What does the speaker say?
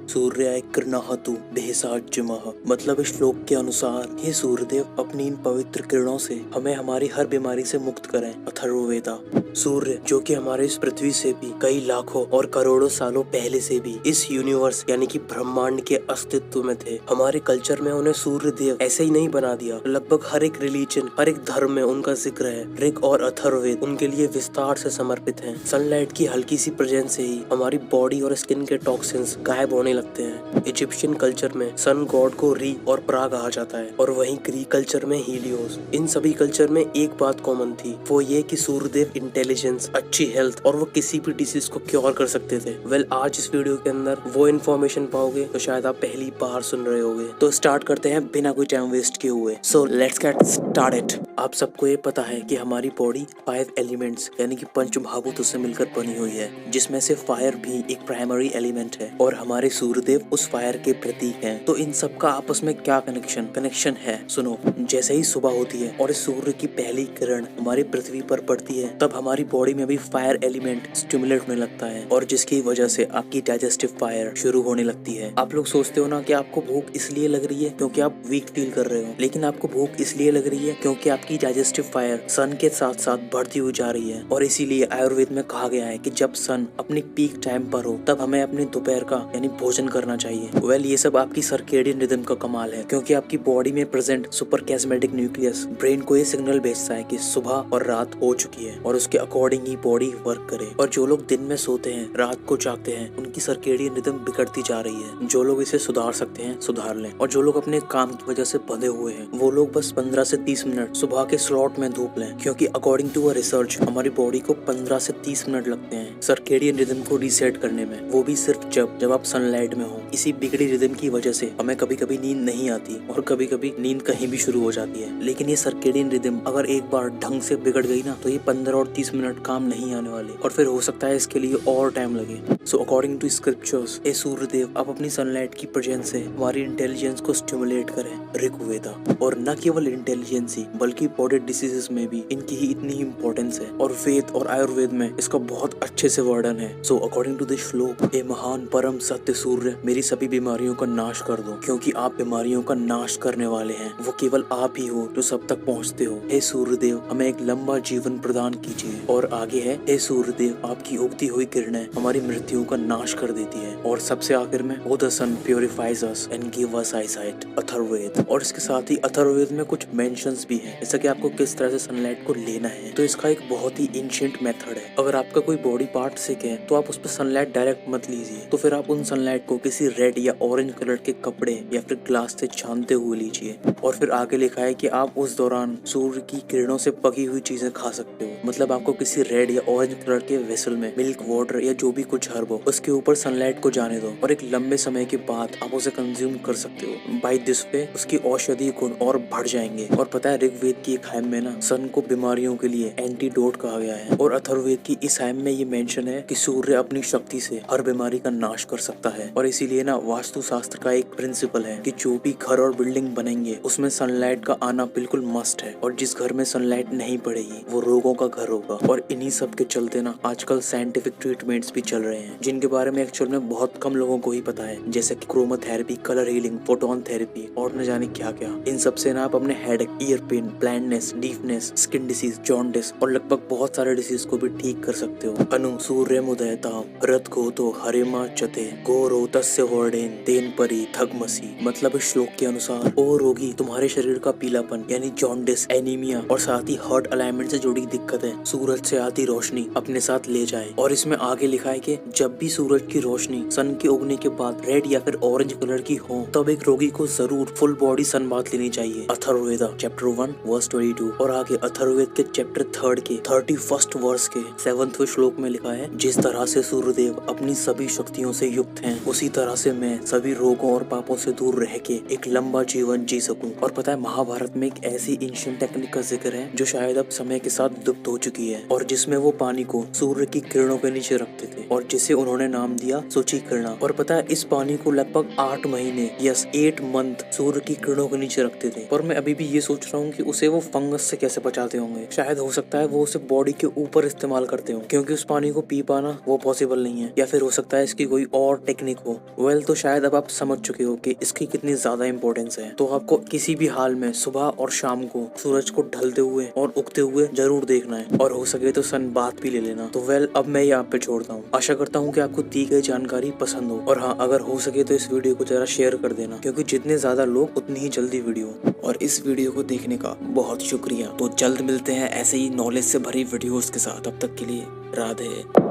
सूर्याय कृणहतु भेषाज्यमः। मतलब इस श्लोक के अनुसार हे सूर्यदेव अपनी इन पवित्र किरणों से हमें हमारी हर बीमारी से मुक्त करें। अथर्ववेदा। सूर्य जो कि हमारे इस पृथ्वी से भी कई लाखों और करोड़ों सालों पहले से भी इस यूनिवर्स यानी कि ब्रह्मांड के अस्तित्व में थे। हमारे कल्चर में उन्हें सूर्य देव ऐसे ही नहीं बना दिया। लगभग हर एक रिलीजन, हर एक धर्म में उनका जिक्र है। ऋग और अथर्ववेद उनके लिए विस्तार से समर्पित हैं। सनलाइट की हल्की सी प्रेजेंस से ही हमारी बॉडी और स्किन के टॉक्सिन्स गायब होने लगते हैं। इजिप्शियन कल्चर में सन गॉड को री और प्रा कहा जाता है और वहीं ग्रीक कल्चर में हीलियोस। इन सभी कल्चर में एक बात कॉमन थी, वो ये कि सूर्यदेव इंटेलिजेंस, अच्छी हेल्थ और वो किसी भी डिसीज को क्योर कर सकते थे। आज इस वीडियो के अंदर वो इन्फॉर्मेशन पाओगे तो शायद आप पहली बार सुन रहे होगे। तो स्टार्ट करते हैं बिना कोई टाइम वेस्ट किए हुए। So let's get started. आप सबको ये पता है कि हमारी बॉडी 5 एलिमेंट्स यानी कि पंचमहाभूतों से मिलकर बनी हुई है, जिसमें से फायर भी एक प्राइमरी एलिमेंट है और हमारे सूर्यदेव उस फायर के प्रतीक हैं। तो इन सब का आपस में क्या कनेक्शन है, सुनो। जैसे ही सुबह होती है और इस सूर्य की पहली किरण हमारी पृथ्वी पर पड़ती है, तब हमारी बॉडी में भी फायर एलिमेंट स्टिमुलेट होने लगता है और जिसकी वजह से आपकी डाइजेस्टिव फायर शुरू होने लगती है। आप लोग सोचते हो ना कि आपको भूख इसलिए लग रही है क्योंकि आप वीक फील कर रहे हो, लेकिन आपको भूख इसलिए लग रही है क्योंकि आपकी डाइजेस्टिव फायर सन के साथ साथ बढ़ती हुई जा रही है। और इसीलिए आयुर्वेद में कहा गया है कि जब सन अपनी पीक टाइम पर हो तब हमें अपने दोपहर का यानी भोजन करना चाहिए। ये सब आपकी सर्केडियन रिदम का कमाल है, क्योंकि आपकी बॉडी में प्रेजेंट सुपर कैस्मेटिक न्यूक्लियस ब्रेन को ये सिग्नल भेजता है कि सुबह और रात हो चुकी है और उसके अकॉर्डिंग ही बॉडी वर्क करे। और जो लोग दिन में सोते हैं, रात को जागते हैं, उनकी सर्केडियन रिदम बिगड़ती जा रही है। जो लोग इसे सुधार सकते हैं सुधार लें, और जो लोग अपने काम की वजह से बंधे हुए हैं वो लोग बस 15 से 30 मिनट सुबह के स्लॉट में धूप लें, क्योंकि अकॉर्डिंग टू अ रिसर्च हमारी बॉडी को 15 से 30 मिनट लगते हैं सर्केडियन रिदम को रीसेट करने में, वो भी सिर्फ जब आप सनलाइट में हो। इसी बिगड़ी रिदम की वजह से हमें कभी कभी नींद नहीं आती और कभी कभी नींद कहीं भी शुरू हो जाती है। लेकिन ये सर्केडियन रिदम अगर एक बार ढंग से बिगड़ गई ना, तो ये 15 और 30 मिनट काम नहीं आने वाले और फिर हो सकता है इसके लिए और टाइम लगे। सो अकॉर्डिंग टू स्क्रिप्चर्स, ए सूर्यदेव आप अपनी सनलाइट की प्रेजेंस से हमारी इंटेलिजेंस को स्टिमुलेट करें। ऋग्वेदा। और न केवल इंटेलिजेंस ही बल्कि बॉडी डिसीजेस में भी इनकी ही इतनी इंपॉर्टेंस है और वेद और आयुर्वेद में इसका बहुत अच्छे से वर्णन है। सो अकॉर्डिंग टू दिस श्लोक, ए महान परम सत्य सूर्य मेरी सभी बीमारियों का नाश कर दो, क्योंकि आप बीमारियों का नाश करने वाले हैं। वो केवल आप ही हो जो सब तक पहुँचते हो। हे सूर्यदेव हमें एक लंबा जीवन प्रदान कीजिए। और आगे है, हे सूर्यदेव आपकी उगती हुई किरणें हमारी मृत्यु का नाश कर देती है। और सबसे आखिर में, O the sun purifies us and give us eyesight. Atharvaveda. और इसके साथ ही अथर्ववेद में कुछ मेंशंस भी हैं, जैसा कि आपको किस तरह से सनलाइट को लेना है। तो इसका एक बहुत ही एंशिएंट मेथड है। अगर आपका कोई बॉडी पार्ट सिक है तो आप उस पर सनलाइट डायरेक्ट मत लीजिए, तो फिर आप उन सनलाइट को किसी रेड या ऑरेंज कलर के कपड़े या फिर ग्लास से छानते हुए लीजिए। और फिर आगे लिखा है कि आप उस दौरान सूर्य की किरणों से पकी हुई चीजें खा सकते हो। मतलब आपको किसी रेड या ऑरेंज कलर के वेसल में मिल्क, वाटर या जो भी कुछ हर्ब हो उसके ऊपर सनलाइट को जाने दो और एक लंबे समय के बाद आप उसे कंज्यूम कर सकते हो। बाय दिस वे उसकी औषधि गुण और बढ़ जाएंगे। और पता है, ऋग्वेद की एक हाइम में ना सन को बीमारियों के लिए एंटीडोट कहा गया है, और अथर्ववेद की इस हाइम में ये मेंशन है कि सूर्य अपनी शक्ति से हर बीमारी का नाश कर सकता है। और इसीलिए ना वास्तु शास्त्र का एक प्रिंसिपल है कि जो भी घर और बिल्डिंग बनेंगे उसमें सनलाइट का आना बिल्कुल मस्ट है, और जिस घर में सनलाइट नहीं पड़ेगी वो रोगों का घर होगा। और इन्हीं सब के चलते ना आजकल साइंटिफिक ट्रीटमेंट्स भी चल रहे हैं, जिनके बारे में एक्चुअल में बहुत कम लोगों को ही पता है, जैसे कि क्रोमोथेरेपी, कलर हीलिंग, फोटोन थेरेपी और न जाने क्या क्या। इन सब से ना आप अपने headache, ear pain, blindness, deafness, skin disease, jaundice और लगभग बहुत सारे डिसीज को भी ठीक कर सकते हो। अनु सूर्य मुदयताम रथ को तो हरिमा चते गोरो तस्य वर्डेन तेन परी थगमसी। मतलब इस श्लोक के अनुसार, ओ रोगी तुम्हारे शरीर का पीलापन यानी जॉन्डिस, एनीमिया और साथ ही हार्ट अलाइनमेंट से जुड़ी दिक्कतें सूरज से आती रोशनी अपने साथ ले जाए। और इसमें आगे लिखा है कि जब भी सूरज की रोशनी सन के उगने के बाद रेड या फिर ऑरेंज कलर की हो, तब एक रोगी को जरूर फुल बॉडी सन बाथ लेनी चाहिए। Atharvaveda chapter 1 verse 22। और आगे अथर्ववेद के चैप्टर 3 के 31 वर्स के 7वें श्लोक में लिखा है, जिस तरह से सूर्यदेव अपनी सभी शक्तियों से युक्त हैं, उसी तरह से मैं सभी रोगों और पापों से दूर रह के एक लंबा जीवन जी सकूं। और पता है, महाभारत में एक ऐसी एंशिएंट टेक्निक का जिक्र है जो शायद अब समय के साथ लुप्त हो चुकी है, और जिसमें वो पानी को सूर्य की किरणों के नीचे रखते थे और जिसे उन्होंने नाम दिया सूचीकरणा। और पता है, इस पानी को लगभग 8 महीने 8 मंथ सूर्य की किरणों के नीचे रखते थे। और मैं अभी भी ये सोच रहा हूँ कि उस उसे वो फंगस से कैसे बचाते होंगे। शायद हो सकता है वो उसे बॉडी के ऊपर इस्तेमाल करते हो, क्योंकि उस पानी को पी पाना वो पॉसिबल नहीं है। या फिर हो सकता है इसकी कोई और टेक्निक हो। वेल, तो शायद अब आप समझ चुके हो कि इसकी कितनी ज्यादा इंपॉर्टेंस है। तो आपको किसी भी हाल में सुबह और शाम को सूरज को ढलते हुए और उगते हुए जरूर देखना है, और हो सके तो सन बाथ भी ले लेना। तो वेल, अब मैं यहाँ पे छोड़ता हूँ। आशा करता हूँ कि आपको दी गई जानकारी पसंद हो, और हाँ, अगर हो सके तो इस वीडियो को जरा शेयर कर देना, क्योंकि जितने ज्यादा लोग उतनी ही जल्दी वीडियो। और इस वीडियो को देखने का बहुत शुक्रिया। तो जल्द मिलते हैं ऐसे ही नॉलेज से भरी वीडियोस के साथ। तब तक के लिए राधे।